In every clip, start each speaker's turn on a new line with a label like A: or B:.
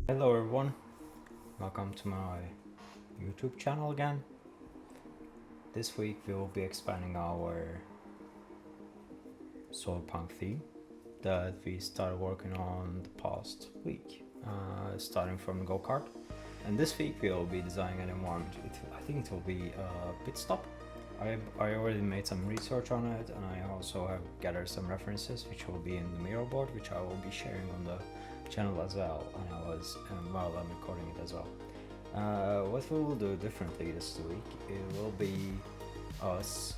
A: Hello everyone, welcome to my YouTube channel again. This week we will be expanding our Solarpunk theme that we started working on the past week, starting from go-kart. And this week we will be designing an environment. I think it will be a pit stop. I already made some research on it, and I also have gathered some references which will be in the mirror board, which I will be sharing on the channel as well, and while I'm recording it as well. What we will do differently this week, it will be us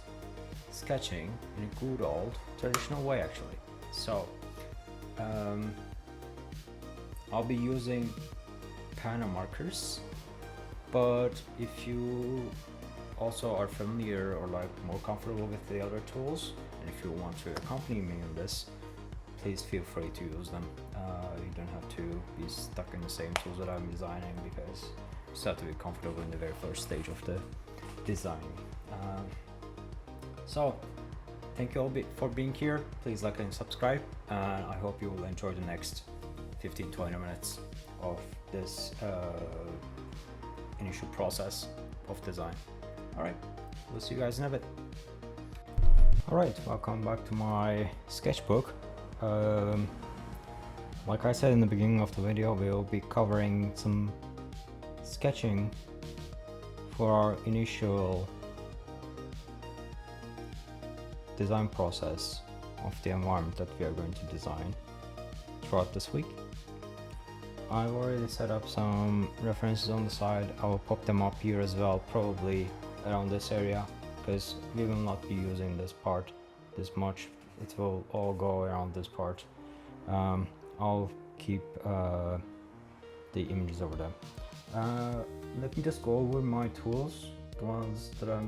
A: sketching in a good old traditional way actually. So I'll be using pen and markers, but if you also are familiar or like more comfortable with the other tools, and if you want to accompany me on this, please feel free to use them. You don't have to be stuck in the same tools that I'm designing, because you just have to be comfortable in the very first stage of the design. So thank you all for being here. Please like and subscribe, and I hope you will enjoy the next 15-20 minutes of this initial process of design. Alright, we'll see you guys in a bit. Alright, welcome back to my sketchbook. Like I said in the beginning of the video, we will be covering some sketching for our initial design process of the environment that we are going to design throughout this week. I've already set up some references on the side. I will pop them up here as well, probably around this area, because we will not be using this part this much. It will all go around this part. I'll keep the images over there. Let me just go over my tools, the ones that I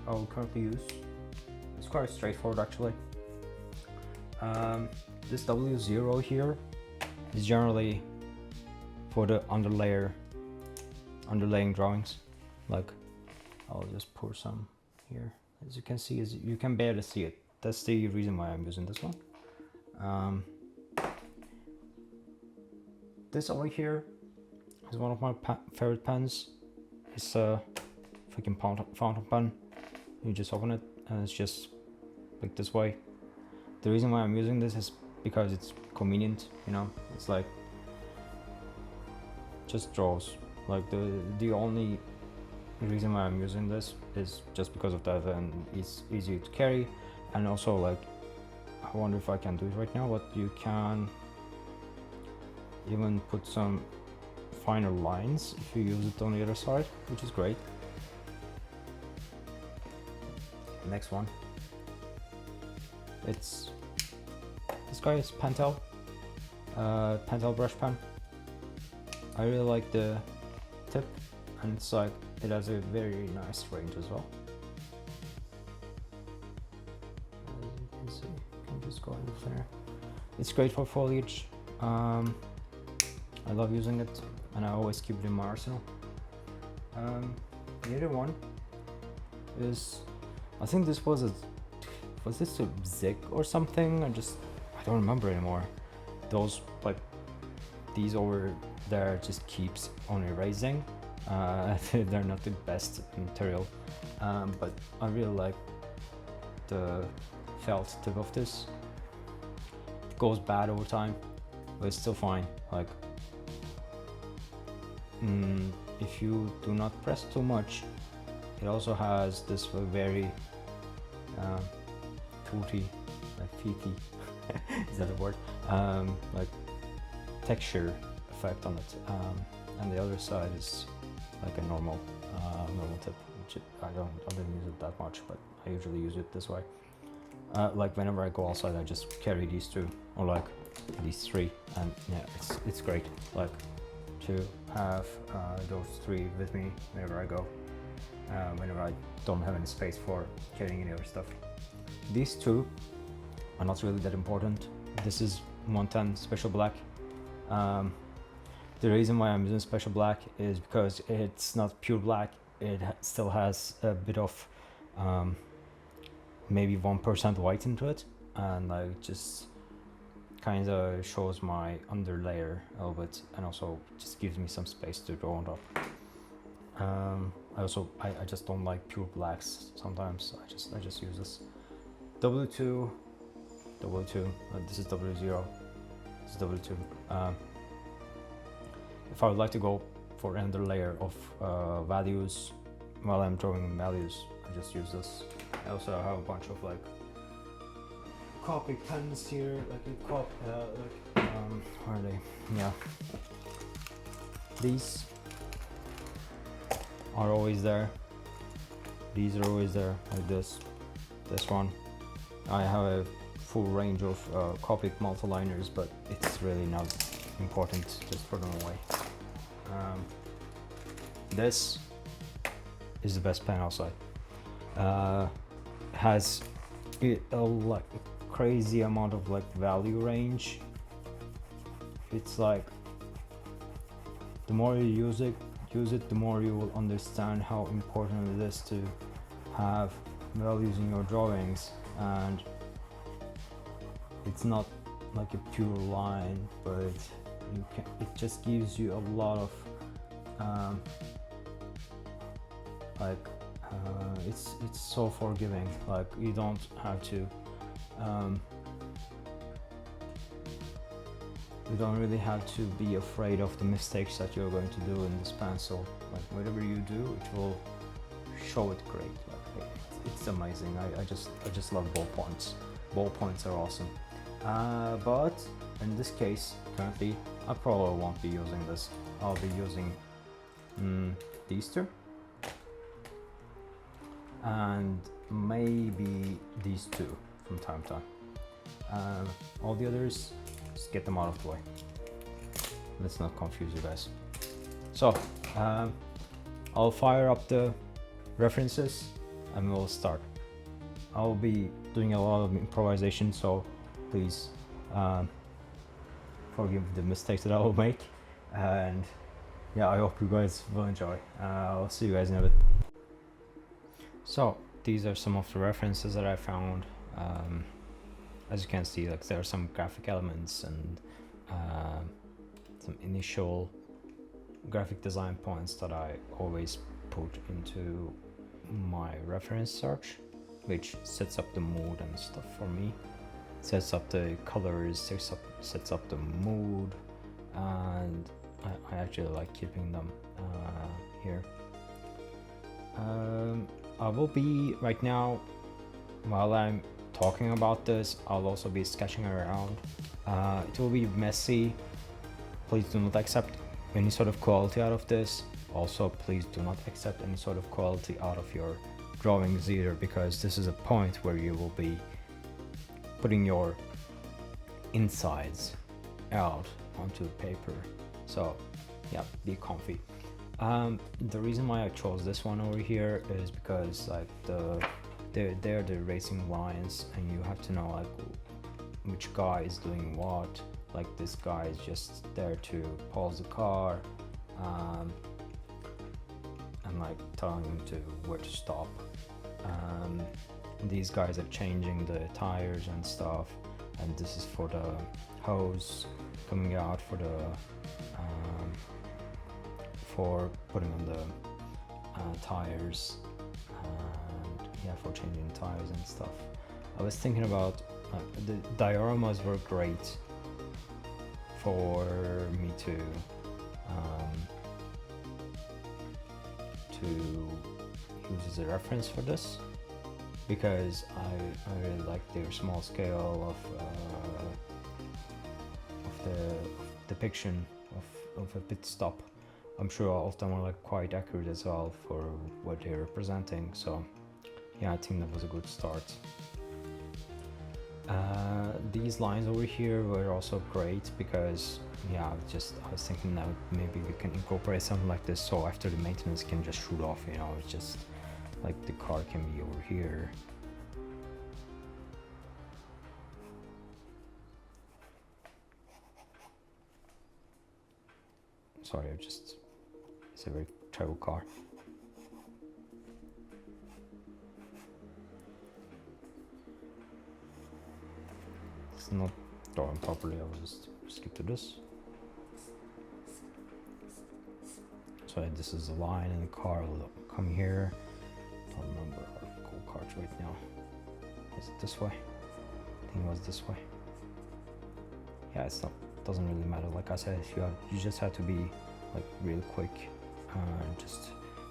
A: will currently use. It's quite straightforward actually. This W0 here is generally for the underlaying drawings. Like, I'll just pour some here. As you can see, you can barely see it. That's the reason why I'm using this one. This over here is one of my favorite pens. It's a freaking fountain pen. You just open it and it's just like this way. The reason why I'm using this is because it's convenient, you know. It's like just draws. Like the only reason why I'm using this is just because of that, and it's easy to carry. And also, like, I wonder if I can do it right now, but you can even put some finer lines if you use it on the other side, which is great. Next one, it's this guy is Pentel brush pen. I really like the tip, and it's like it has a very nice range as well. As you can see, you can just go in there. It's great for foliage. I love using it, and I always keep it in my arsenal. The other one is, I think this was this a zig or something? I don't remember anymore. Those, like, these over there just keeps on erasing. They're not the best material, but I really like the felt tip of this. It goes bad over time, but it's still fine. Like, if you do not press too much, it also has this very fruity, like feety, is that a word? Like texture effect on it. And the other side is like a normal tip, which I don't use it that much, but I usually use it this way. Like whenever I go outside, I just carry these two, or like these three, and yeah, it's great. Like, to have those three with me whenever I go, whenever I don't have any space for carrying any other stuff. These two are not really that important. This is 110 Special Black. The reason why I'm using Special Black is because it's not pure black. It still has a bit of maybe 1% white into it, and I just kind of shows my underlayer a little bit, and also just gives me some space to draw on top. I just don't like pure blacks. Sometimes I just use this W2, this is W0, this is W2. If I would like to go for another layer of values while I'm drawing values, I just use this. I also have a bunch of like copy pens here, where are they? Yeah, these are always there. These are always there, like this one. I have a full range of Copic multiliners, but it's really not important, just put them away. This is the best pen outside. Has a like crazy amount of like value range. It's like the more you use it, the more you will understand how important it is to have values in your drawings. And it's not like a pure line, but it just gives you a lot of it's so forgiving. Like you don't have to you don't really have to be afraid of the mistakes that you're going to do in this pencil. Like whatever you do, it will show it great. Like it's amazing. I just love ballpoints. Ballpoints are awesome. But in this case, currently, I probably won't be using this. I'll be using these two, and maybe these two from time to time. All the others, just get them out of the way. Let's not confuse you guys. So I'll fire up the references and we'll start. I'll be doing a lot of improvisation, so please forgive the mistakes that I will make, and yeah, I hope you guys will enjoy. I'll see you guys in a bit. So these are some of the references that I found. As you can see, like there are some graphic elements and some initial graphic design points that I always put into my reference search, which sets up the mood and stuff for me. Sets up the colors, sets up the mood, and I actually like keeping them here. I will be right now, while I'm talking about this, I'll also be sketching around. It will be messy. Please do not accept any sort of quality out of this. Also, please do not accept any sort of quality out of your drawings either, because this is a point where you will be putting your insides out onto the paper. So yeah, be comfy. The reason why I chose this one over here is because like they're the racing lines, and you have to know like which guy is doing what. Like this guy is just there to pause the car and like telling him to where to stop. These guys are changing the tires and stuff, and this is for the hose coming out for the for putting on the tires, and yeah, for changing tires and stuff. I was thinking about the dioramas were great for me to use as a reference for this, because I really like their small scale of the depiction of a pit stop. I'm sure all of them are like quite accurate as well for what they're representing. So yeah, I think that was a good start. These lines over here were also great because yeah, I was thinking that maybe we can incorporate something like this, so after the maintenance can just shoot off, you know, it's just like the car can be over here. Sorry, it's a very terrible car. It's not drawing properly, I will just skip to this. So this is the line, and the car will come here. I don't remember our go kart right now. Is it this way? I think it was this way. Yeah, it's not. Doesn't really matter. Like I said, if you just have to be like real quick,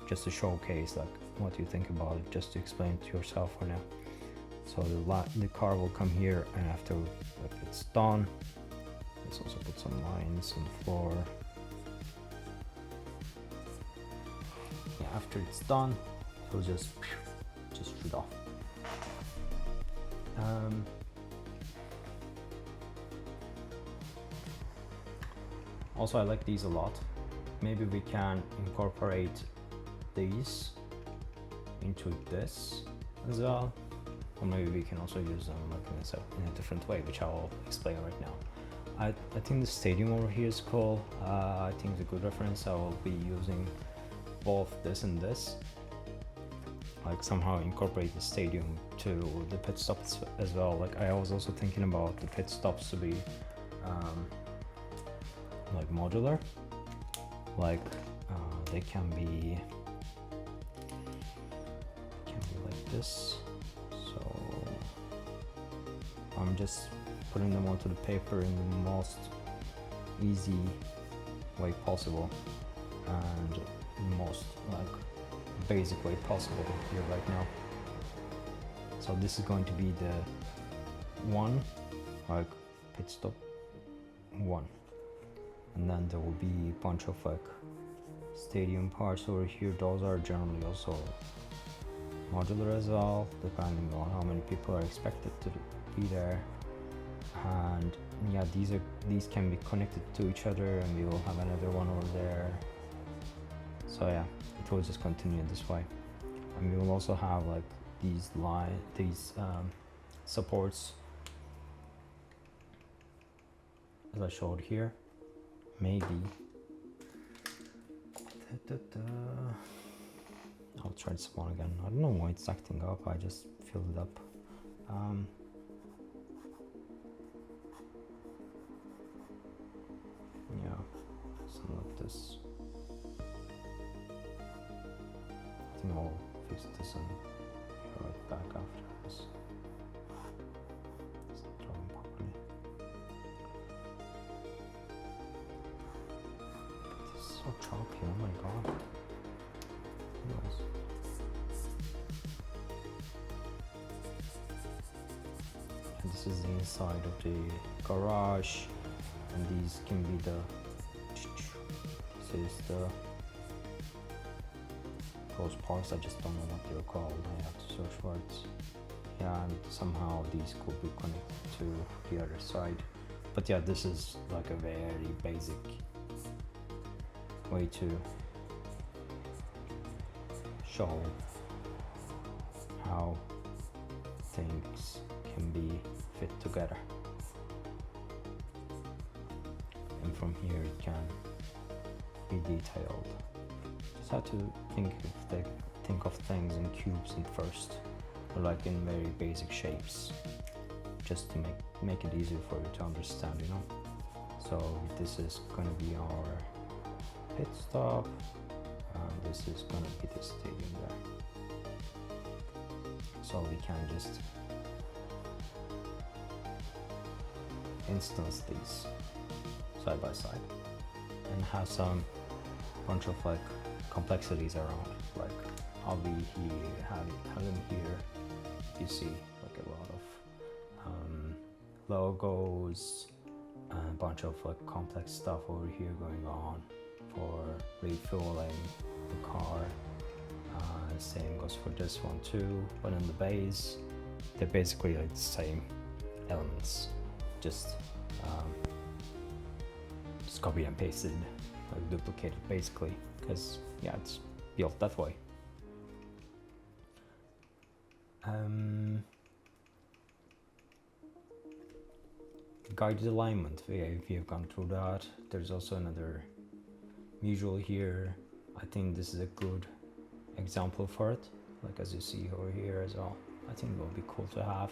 A: just to showcase like what you think about it, just to explain it to yourself for now. So the car will come here, and after like it's done, let's also put some lines on the floor. Yeah, after it's done, it'll just shoot off. Also, I like these a lot. Maybe we can incorporate these into this as well, or maybe we can also use them like in a different way, which I will explain right now. I think the stadium over here is cool. I think it's a good reference. I will be using both this and this, like somehow incorporate the stadium to the pit stops as well. Like I was also thinking about the pit stops to be like modular, like they can be like this. So I'm just putting them onto the paper in the most easy way possible and most like basic way possible here right now. So this is going to be the one, like pit stop one, and then there will be a bunch of like stadium parts over here. Those are generally also modular as well, depending on how many people are expected to be there. And yeah, these can be connected to each other, and we will have another one over there. So yeah, it will just continue this way. And we will also have like these supports as I showed here. Maybe I'll try this one again. I don't know why it's acting up. I just filled it up. Yeah, something like this. I think I'll fix this and go right back after this. It's not drawing properly. This is so choppy, oh my god. Anyways. And this is the inside of the garage, and these can be this is those parts. I just don't know what they're called. I have to search for it. Yeah, and somehow these could be connected to the other side. But yeah, this is like a very basic way to show how things can be fit together. And from here it can be detailed. Just have to think of things in cubes at first, or like in very basic shapes, just to make it easier for you to understand, you know. So this is going to be our pit stop, and this is going to be the stadium there. So we can just instance these side by side and have some bunch of like complexities around, like I'll be here, have them here. You see like a lot of logos, and a bunch of like complex stuff over here going on for refueling the car. Same goes for this one too, but in the base they're basically like the same elements, just copy and pasted, like duplicated basically, because yeah, it's built that way. Guided alignment, if you've gone through that, there's also another visual here. I think this is a good example for it, like as you see over here as well. I think it will be cool to have.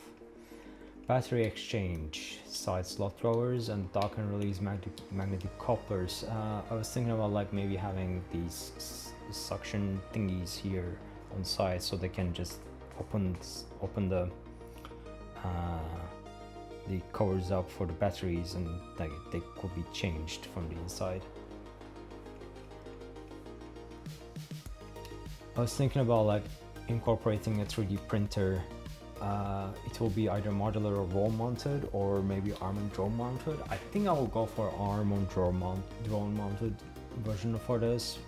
A: Battery exchange, side slot drawers, and dock and release magnetic couplers. I was thinking about like maybe having these suction thingies here on side, so they can just open the covers up for the batteries, and like they could be changed from the inside. I was thinking about like incorporating a 3D printer. It will be either modular or wall mounted, or maybe arm and drone mounted. I think I will go for arm and drone mounted version for this.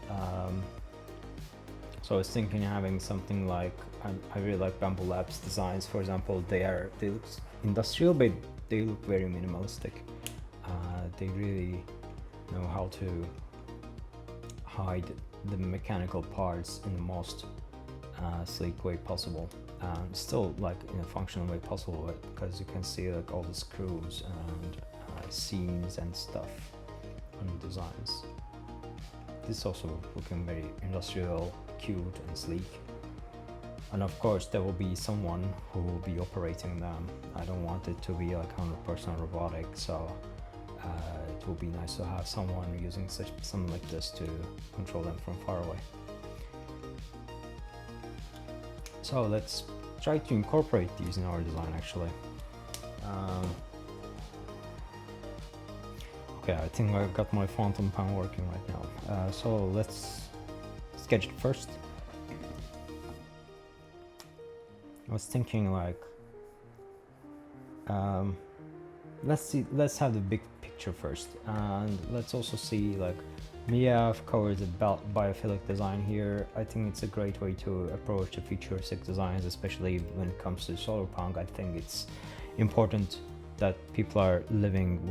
A: So I was thinking having something like, I really like Bamboo Labs designs, for example. They look industrial, but they look very minimalistic. They really know how to hide the mechanical parts in the most sleek way possible, and still like in a functional way possible, because you can see like all the screws and seams and stuff on the designs. This also looking very industrial, cute and sleek. And of course there will be someone who will be operating them. I don't want it to be like 100% robotic, so it will be nice to have someone using something like this to control them from far away. So let's try to incorporate these in our design actually. Okay, I think I've got my phantom pan working right now. So let's sketch it first. I was thinking like, let's have the big picture first, and let's also see like, Mia have covered the biophilic design here. I think it's a great way to approach the futuristic designs, especially when it comes to Solarpunk. I think it's important that people are living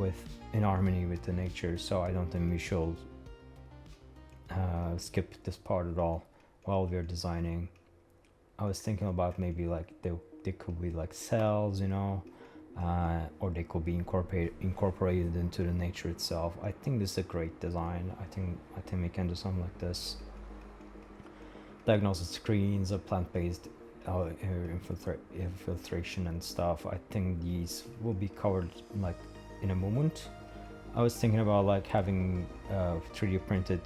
A: in harmony with the nature, so I don't think we should skip this part at all while we're designing. I was thinking about maybe like they could be like cells, you know, or they could be incorporated into the nature itself. I think this is a great design. I think we can do something like this. Diagnosis screens, a plant-based infiltration and stuff. I think these will be covered like in a moment. I was thinking about like having 3D printed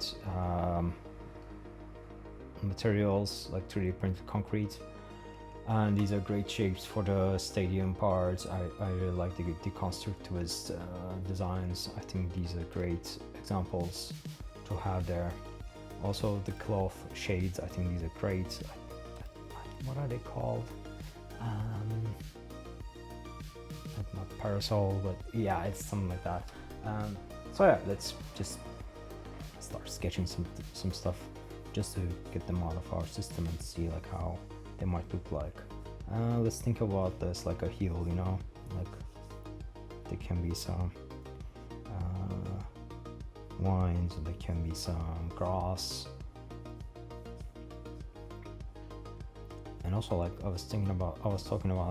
A: materials, like 3D printed concrete. And these are great shapes for the stadium parts. I really like the deconstructivist designs. I think these are great examples to have there. Also the cloth shades, I think these are great. What are they called? Not parasol, but yeah, it's something like that. So yeah, let's just start sketching some stuff just to get them out of our system and see like how they might look like. Let's think about this like a hill, you know, like there can be some vines, there can be some grass, and also like I was talking about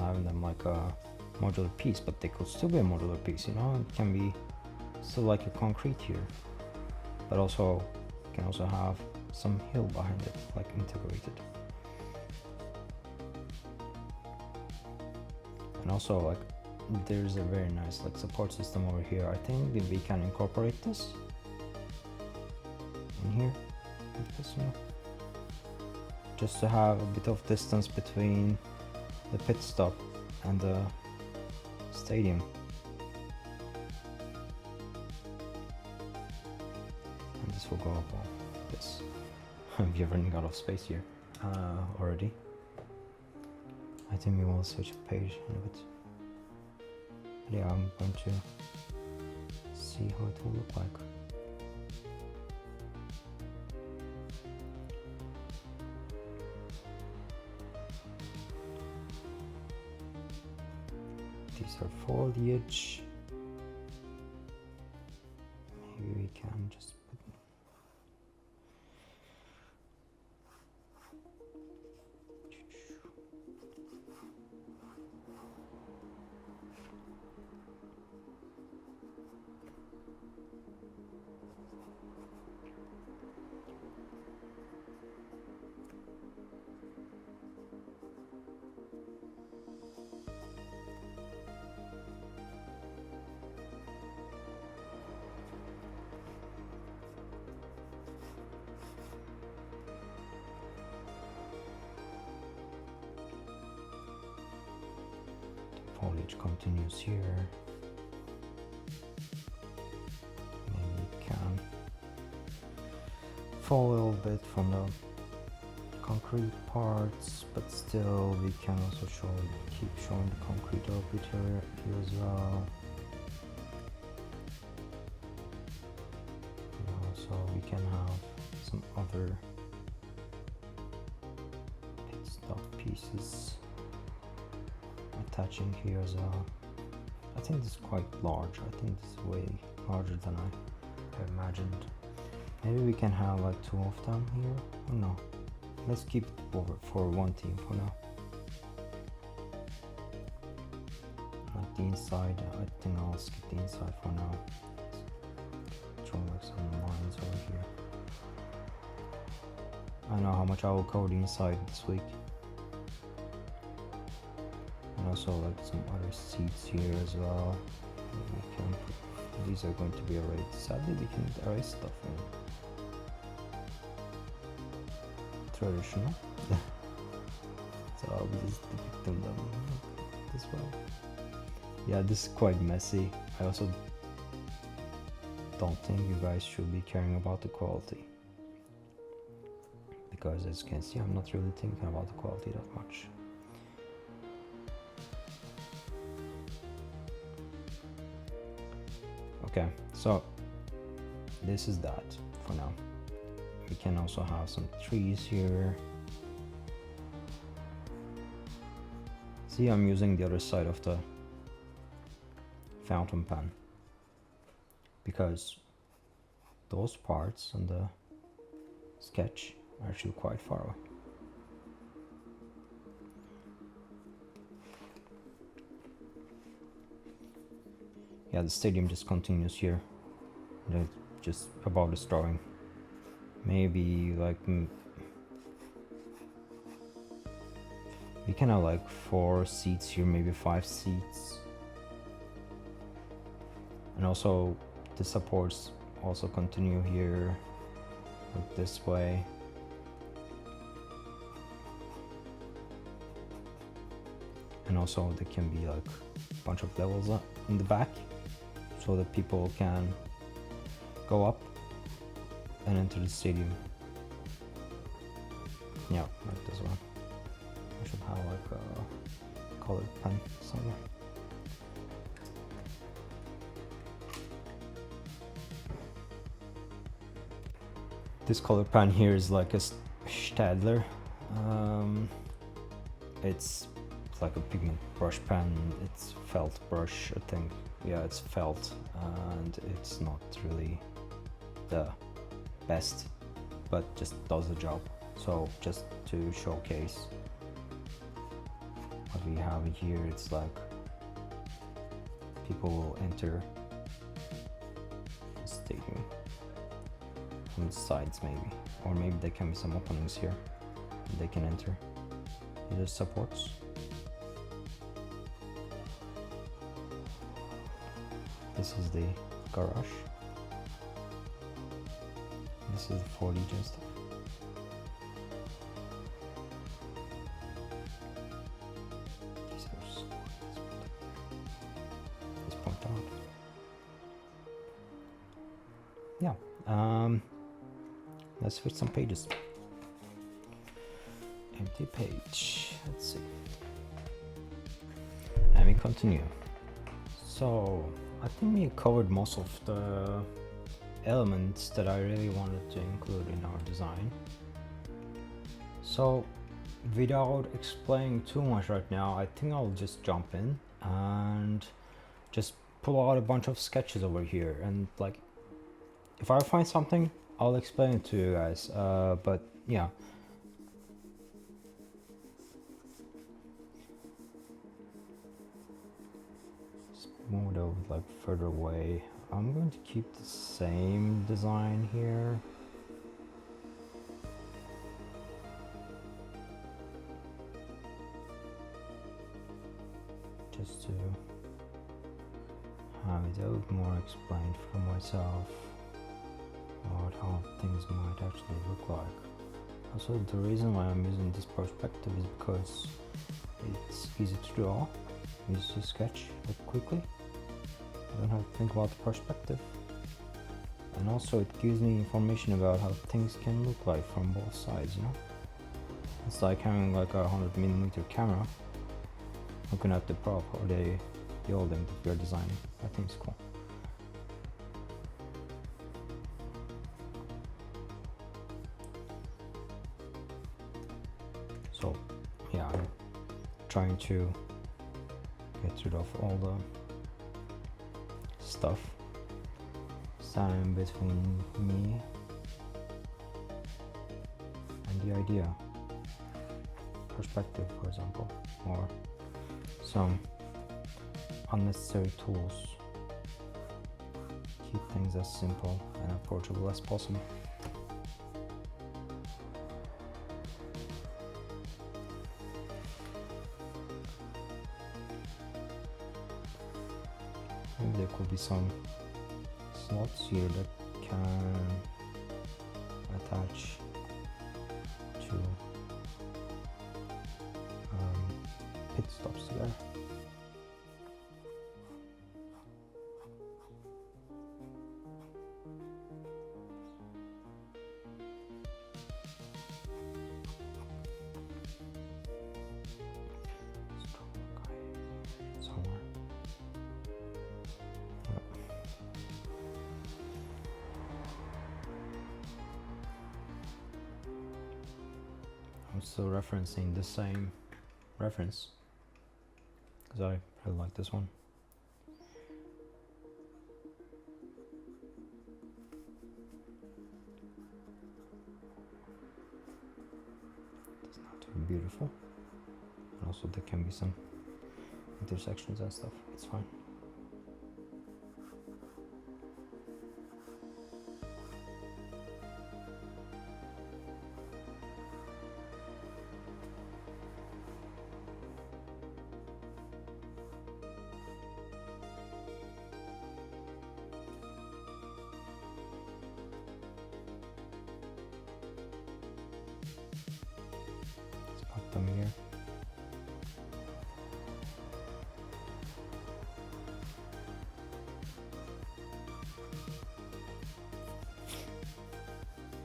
A: having them like a modular piece, but they could still be a modular piece, you know. It can be still like a concrete here, but also can also have some hill behind it, like integrated. And also like there's a very nice like support system over here. I think that we can incorporate this in here like this, you know, just to have a bit of distance between the pit stop and the stadium. And this will go above this. We are running out of space here already. I think we will switch page in a bit. Yeah, I'm going to see how it will look like. These are foliage. Maybe we can just put which continues here. Maybe it can fall a little bit from the concrete parts, but still we can also keep showing the concrete a little bit here as well. So we can have some other pit stop pieces attaching here as well. I think this is quite large. I think this is way larger than I imagined. Maybe we can have like 2 of them here. Oh no, let's keep it over for one team for now. Like the inside, I think I'll skip the inside for now. Let's draw like some lines over here. I know how much I will cover the inside this week. And also like some other seats here as well. We can put, these are going to be erased. Sadly we can erase stuff in traditional. So I'll be just depicting them this way. Yeah, this is quite messy. I also don't think you guys should be caring about the quality, because as you can see, I'm not really thinking about the quality that much. Okay, so this is that for now. We can also have some trees here. See, I'm using the other side of the fountain pen because those parts on the sketch are actually quite far away. Yeah, the stadium just continues here. They're just above this drawing. Maybe like we can have like 4 seats here, maybe 5 seats. And also the supports also continue here like this way. And also there can be like a bunch of levels up in the back so that people can go up and enter the stadium. Yeah, like this one. I should have like a colored pen somewhere. This color pen here is like a Stadler. It's like a pigment brush pen. It's felt brush, I think. Yeah, it's felt, and it's not really the best, but just does the job. So just to showcase what we have here, it's like people will enter the stadium from the sides maybe, or maybe there can be some openings here they can enter. These are supports. This is the garage. This is the 4D stuff. These are so let's point out. Yeah. Let's switch some pages. Empty page. Let's see. And we continue. So I think we covered most of the elements that I really wanted to include in our design. So without explaining too much right now, I think I'll just jump in and just pull out a bunch of sketches over here, and like if I find something I'll explain it to you guys, but yeah. Move it over like further away. I'm going to keep the same design here. Just to have it a little more explained for myself about how things might actually look like. Also, the reason why I'm using this perspective is because it's easy to draw. use the sketch like quickly. I don't have to think about the perspective. And also it gives me information about how things can look like from both sides, you know? It's like having like a 100mm camera looking at the prop or the building that we are designing. I think it's cool. So yeah, I'm trying to get rid of all the stuff standing between me and the idea. Perspective, for example, or some unnecessary tools. Keep things as simple and approachable as possible. Maybe there could be some slots here that can attach to pit stops together. Somewhere. Yep. I'm still referencing the same reference because I really like this one. It's not too beautiful, and also there can be some intersections and stuff. It's fine. Them here.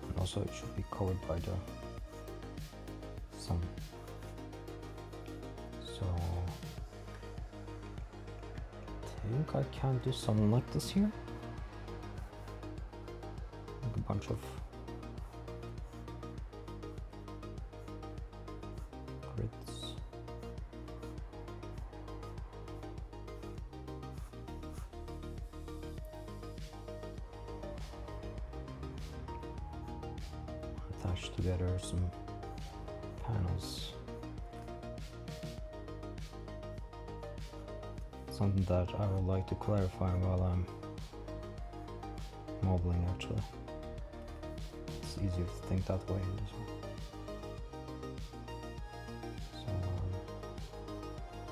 A: And also it should be covered by the sun. So I think I can do something like this here. Like a bunch of grids. Attach together some panels. Something that I would like to clarify while I'm modeling actually. It's easier to think that way as well.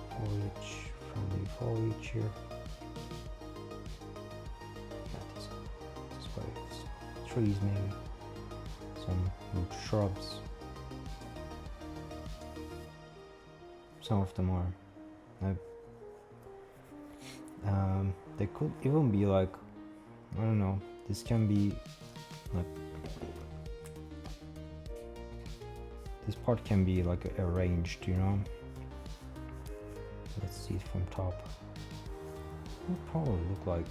A: Foliage, friendly foliage here. Yeah, this way. Trees maybe. Some root shrubs. Some of them are. They could even be like, I don't know. This can be like. This part can be like arranged, you know. Let's see it from top. It would probably look like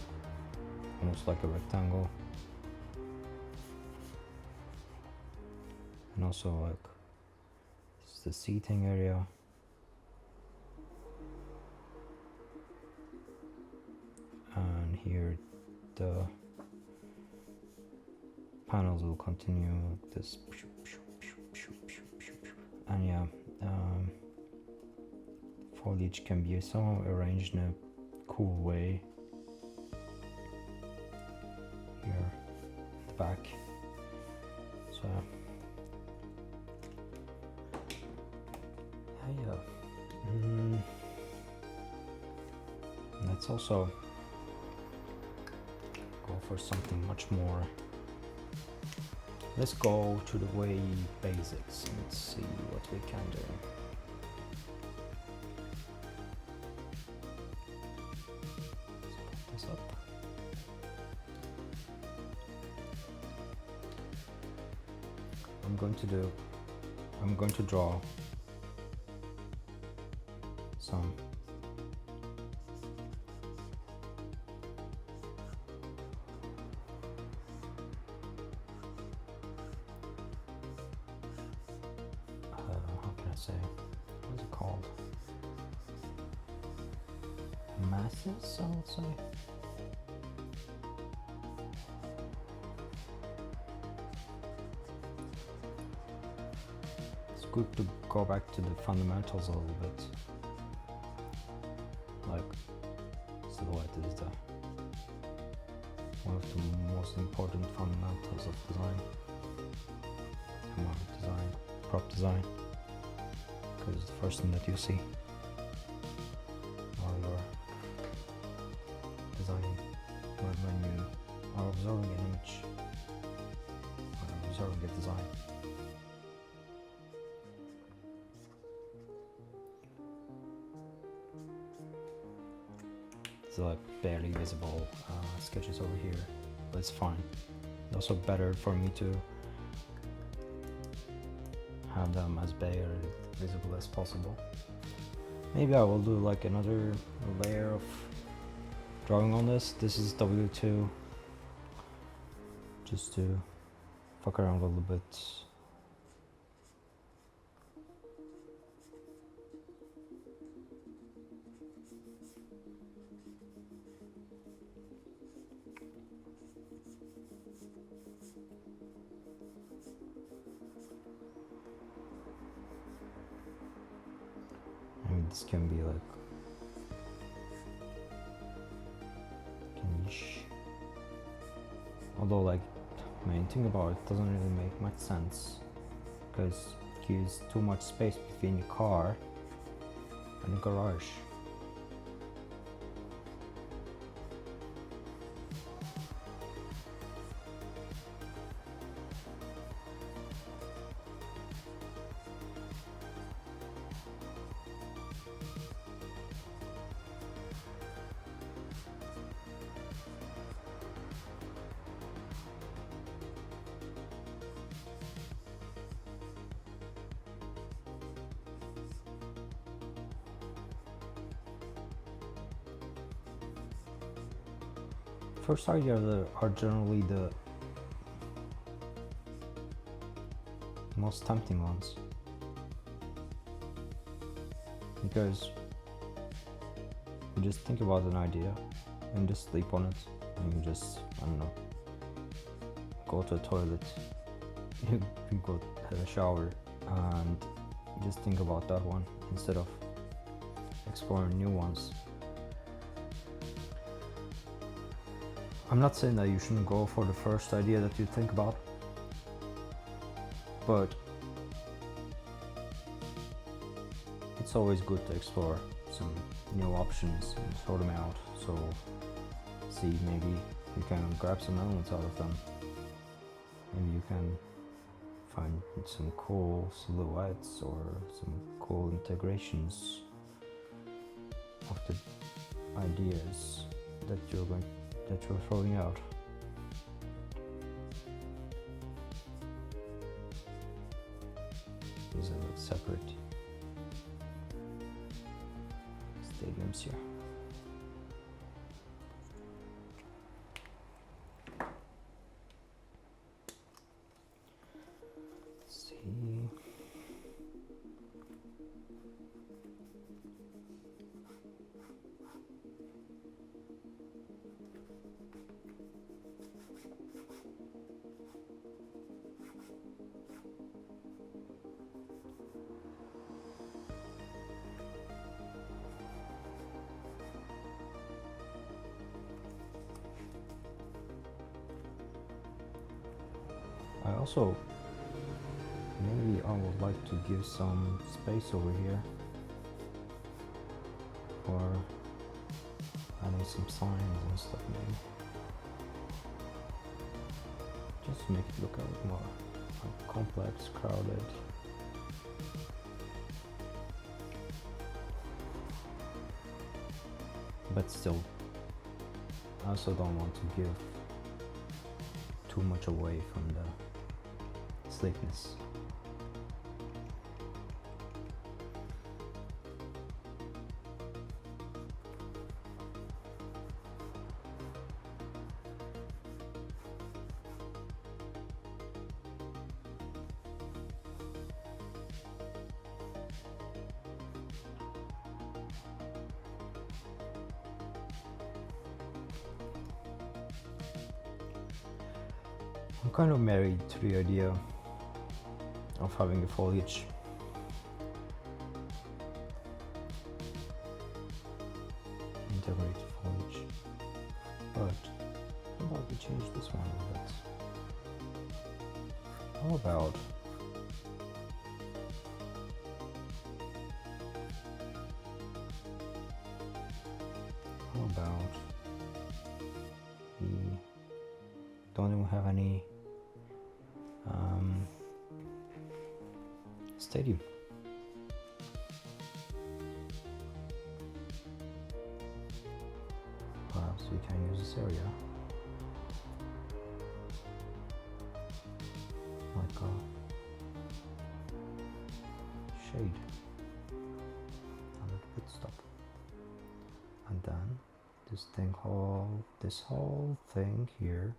A: almost like a rectangle. And also like this is the seating area. And here the panels will continue like this. And yeah, foliage can be somehow arranged in a cool way. Here at the back. So yeah. Let's also go for something much more. Let's go to the way basics and see what we can do. I'm going to do, I'm going to draw some how can I say, what is it called? Masses, I would say. It's good to go back to the fundamentals a little bit. Like, silhouette is the one of the most important fundamentals of design. Come on, design, prop design, because it's the first thing that you see while you're designing, when you are observing an image or observing a design. So like barely visible sketches over here, but it's fine. It's also better for me to have them as bare visible as possible. Maybe I will do like another layer of drawing on this. This is W2, just to fuck around a little bit. I mean, this can be like niche. Although, like, main thing about it doesn't really make much sense, because you use too much space between your car and the garage. First ideas are generally the most tempting ones, because you just think about an idea and just sleep on it, and you just, I don't know, go to the toilet, you go have a shower, and just think about that one instead of exploring new ones. I'm not saying that you shouldn't go for the first idea that you think about, but it's always good to explore some new options and sort them out, so see, maybe you can grab some elements out of them. Maybe you can find some cool silhouettes or some cool integrations of the ideas that you're throwing out. These are like separate stadiums here. Let's see. I also, maybe I would like to give some space over here for adding some signs and stuff, maybe. Just to make it look a bit more like complex, crowded. But still, I also don't want to give too much away from the sleekness. I'm kind of married to the idea of having the foliage. Integrated foliage. But how about we change this one a bit? How about we don't even have any stadium. Perhaps we can use this area like a shade under the pit stop, and then this whole thing here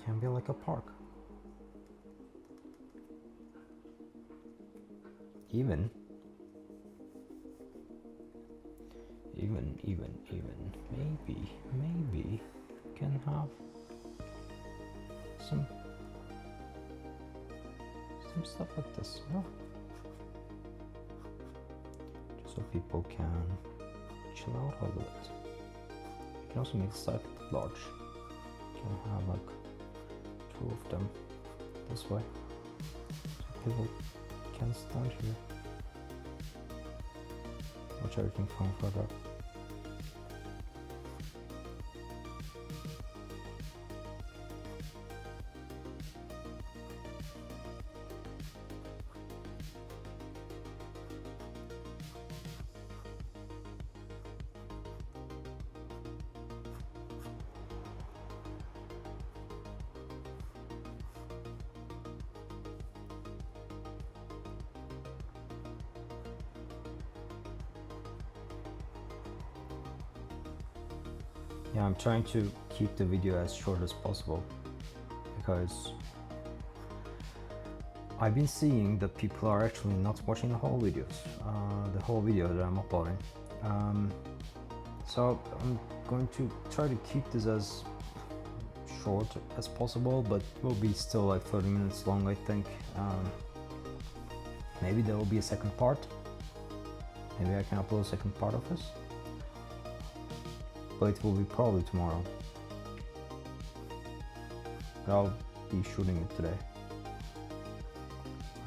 A: can be like a park. Even maybe can have some stuff like this, yeah. Just so people can chill out a little bit. You can also make the site large. You can have like 2 of them this way, so people can stand here, watch everything from further. Yeah, I'm trying to keep the video as short as possible because I've been seeing that people are actually not watching the whole video that I'm uploading. So I'm going to try to keep this as short as possible, but will be still like 30 minutes long, I think. Maybe there will be a second part. Maybe I can upload a second part of this. But it will be probably tomorrow. But I'll be shooting it today.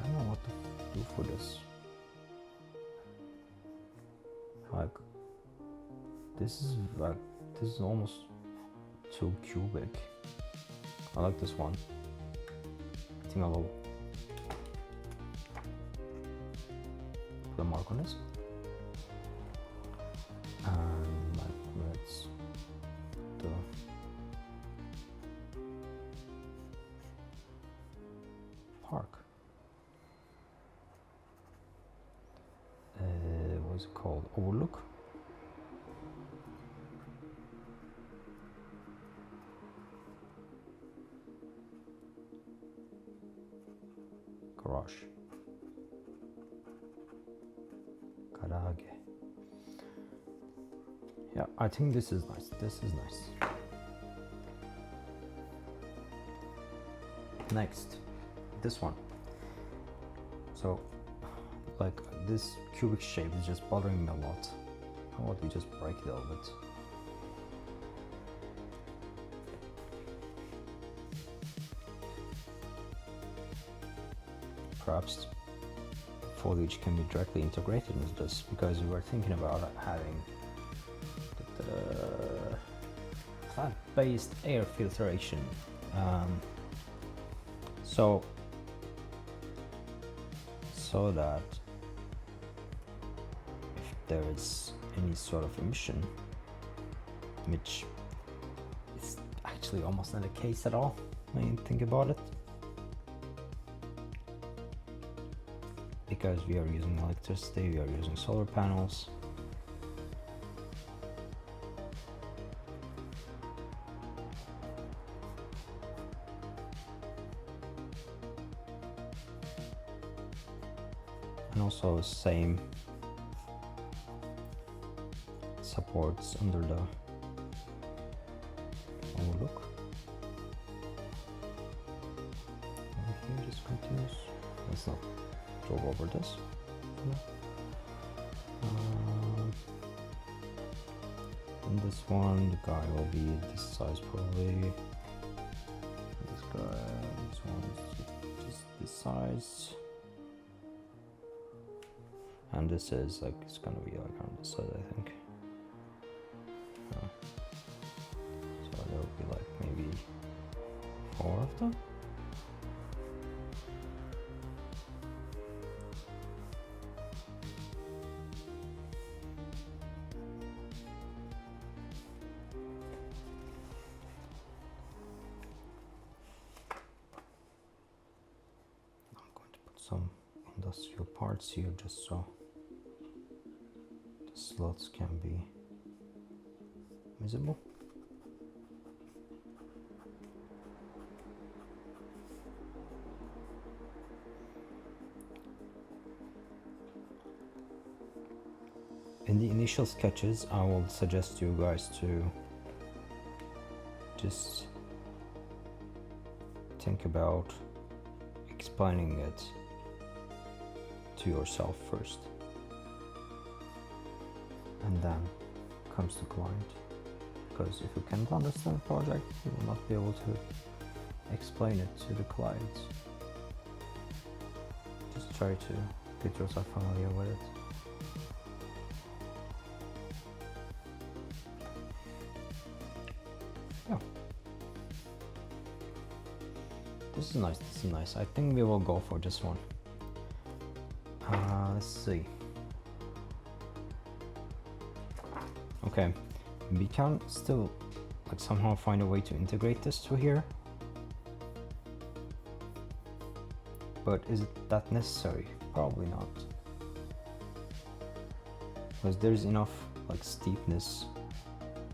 A: I don't know what to do for this. Like, this is almost too cubic. I like this one. I think I will put a mark on this. Let's do park. What's it called? Overlook. Garage. Garage. Yeah, I think this is nice. This is nice. Next, this one. So, like, this cubic shape is just bothering me a lot. How about we just break it a little bit? Perhaps foliage can be directly integrated into this, because we were thinking about having plant-based air filtration. So that if there is any sort of emission, which is actually almost not the case at all when you think about it, because we are using electricity, we are using solar panels. And also same supports under the overlook. Over here just continues. Let's not drove over this. And this one, the guy will be this size probably. This guy, this one is just this size. And this is like, it's gonna be like on this side, I think. So there will be like maybe 4 of them. I'm going to put some industrial parts here just so the slots can be visible. In the initial sketches, I will suggest you guys to just think about explaining it to yourself first, and then comes the client. Because if you can't understand the project, you will not be able to explain it to the client. Just try to get yourself familiar with it. Yeah. This is nice, this is nice. I think we will go for this one. Let's see. Okay, we can still like somehow find a way to integrate this to here. But is it that necessary? Probably not. Because there's enough like steepness,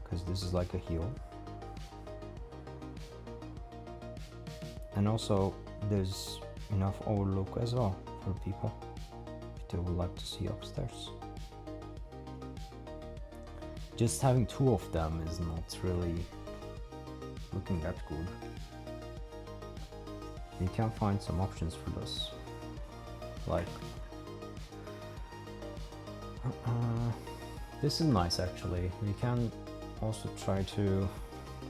A: because this is like a hill. And also there's enough overlook as well for people if they would like to see upstairs. Just having 2 of them is not really looking that good. You can find some options for this, like this is nice actually. We can also try to do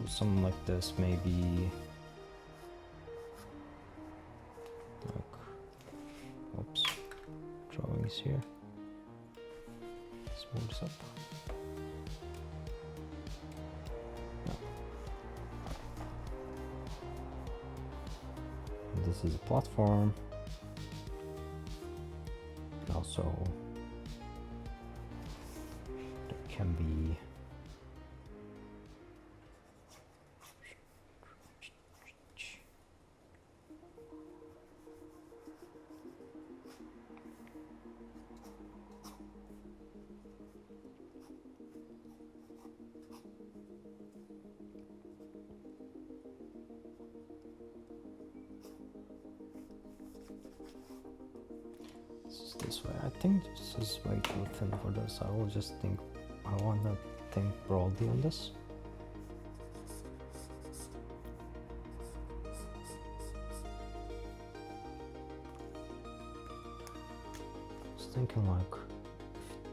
A: something like this, maybe like, oops, drawings here. Let's move this up. This is a platform, and also there can be this way. I think this is way too thin for this. I will just think, I want to think broadly on this. Just thinking like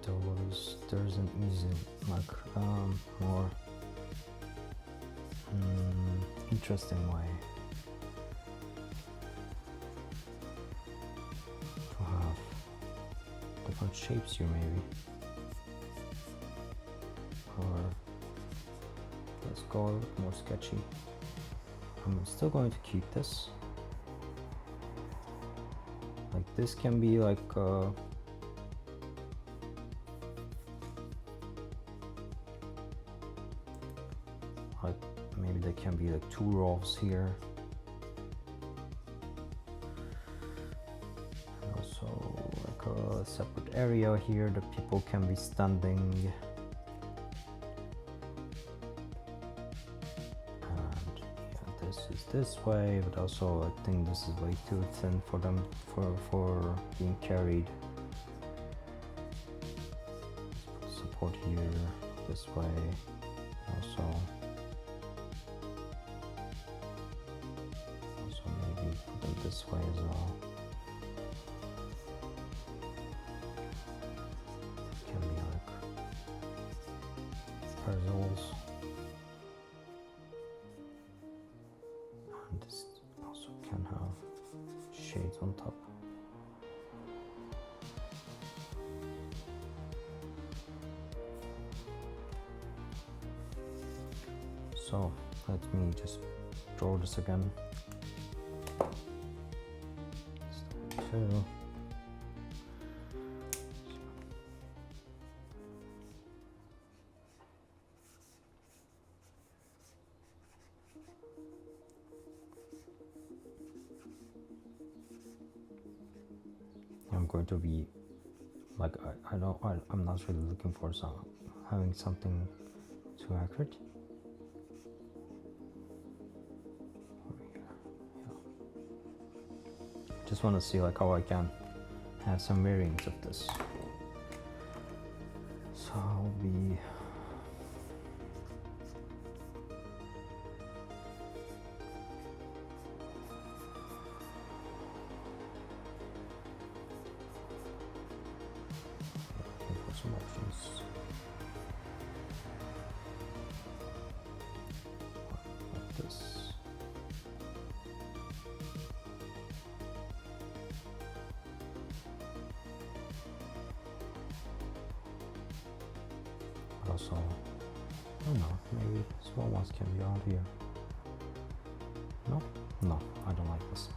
A: if there's an easy like more interesting way to have different shapes here, maybe. Or let's go a bit more sketchy. I'm still going to keep this. Like this can be like maybe there can be like 2 rows here. And also like a separate area here that people can be standing. And yeah, this is this way, but also I think this is way too thin for them for being carried. Let's put support here this way. Also maybe put them this way as well. It can be like puzzles. And this also can have shades on top. So let me just draw this again. Two. I'm going to be like I'm not really looking for having something too accurate. Just want to see like how I can have some variants of this. So I'll be looking for some options. Like this. Also, I don't know, maybe small ones can be out here. No? No, I don't like this.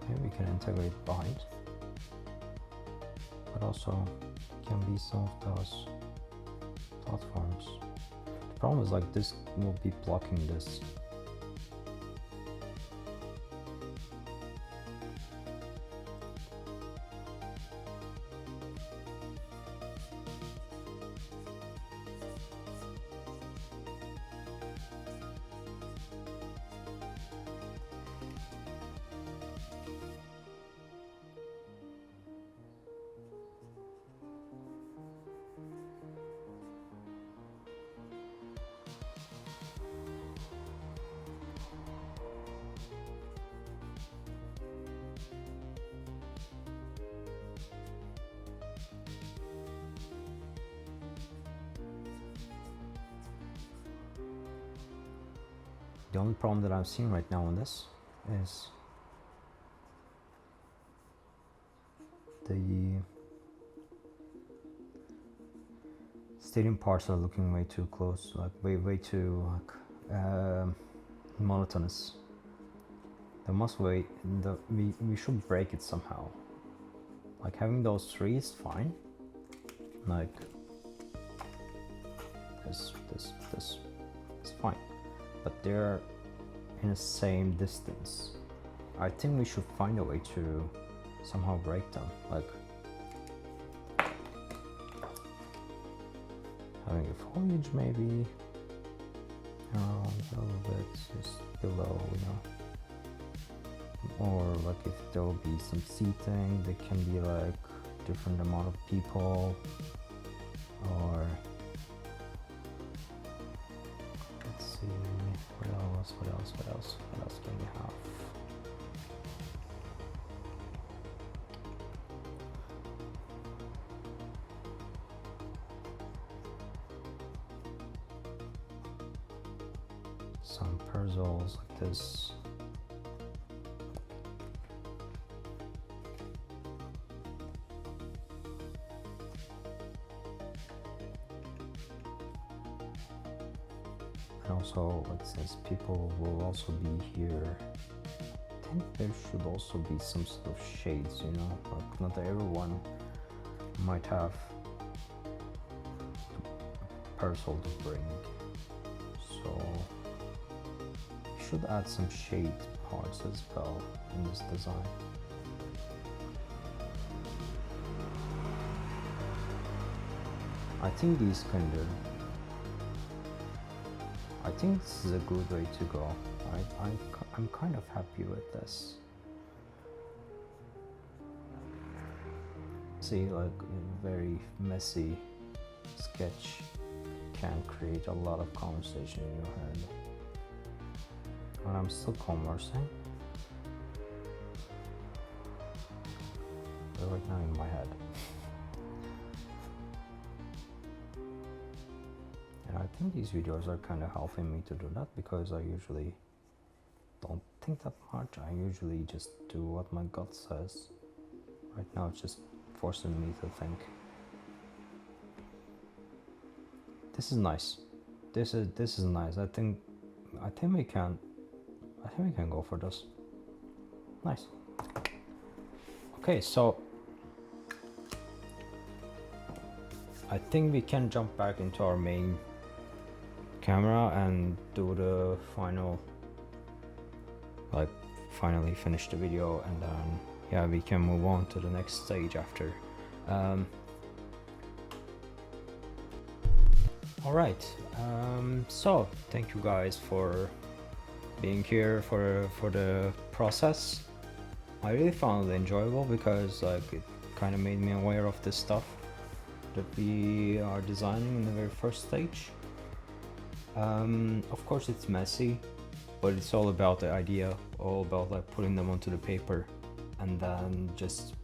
A: Maybe we can integrate behind, but also can be some of those platforms. The problem is like this will be blocking this. The only problem that I'm seeing right now on this is the stadium parts are looking way too close, like way too monotonous. There must we should break it somehow. Like having those 3 is fine. Like this is fine. But they're in the same distance. I think we should find a way to somehow break them, like having a foliage maybe around a little bit, just below, you know. Or like if there will be some seating, there can be like different amount of people, or what else can we have? Some puzzles like this. And also, like, since people will also be here, I think there should also be some sort of shades, you know, like not everyone might have a parasol to bring, so you should add some shade parts as well in this design. I think these I think this is a good way to go. I'm kind of happy with this. See, like a very messy sketch can create a lot of conversation in your head. And I'm still conversing. But right now in my head. And I think these videos are kind of helping me to do that, because I usually don't think that much. I usually just do what my gut says. Right now it's just forcing me to think. This is nice. This is nice. I think we can go for this. Nice. Okay, so I think we can jump back into our main camera and do the final, like, finally finish the video, and then yeah, we can move on to the next stage after. All right, so thank you guys for being here for the process. I really found it enjoyable, because like it kind of made me aware of this stuff that we are designing in the very first stage. Of course it's messy, but it's all about the idea, all about like putting them onto the paper and then just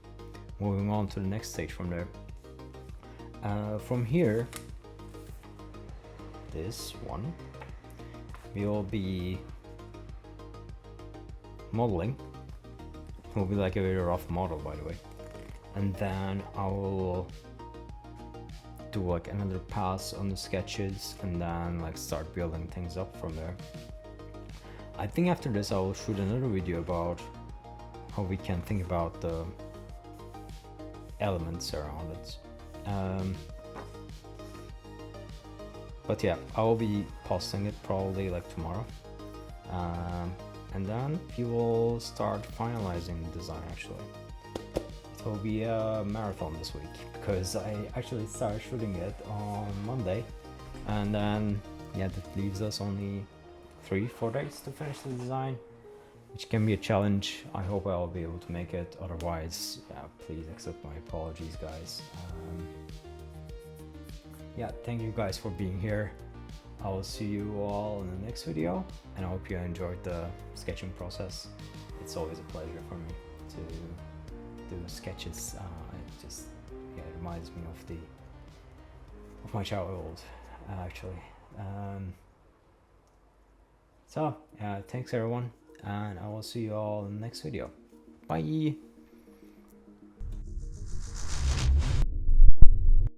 A: moving on to the next stage from there. From here, this one, we will be modeling. It will be like a very rough model, by the way. And then I will do like another pass on the sketches, and then like start building things up from there. I think after this I will shoot another video about how we can think about the elements around it. But yeah, I will be posting it probably like tomorrow, and then we will start finalizing the design. Actually, it will be a marathon this week, because I actually started shooting it on Monday, and then yeah, that leaves us only 3-4 days to finish the design, which can be a challenge. I hope I'll be able to make it. Otherwise, yeah, please accept my apologies, guys. Yeah, thank you guys for being here. I will see you all in the next video, and I hope you enjoyed the sketching process. It's always a pleasure for me to do sketches. It just, yeah, it reminds me of my childhood, actually. So thanks everyone, and I will see you all in the next video. Bye.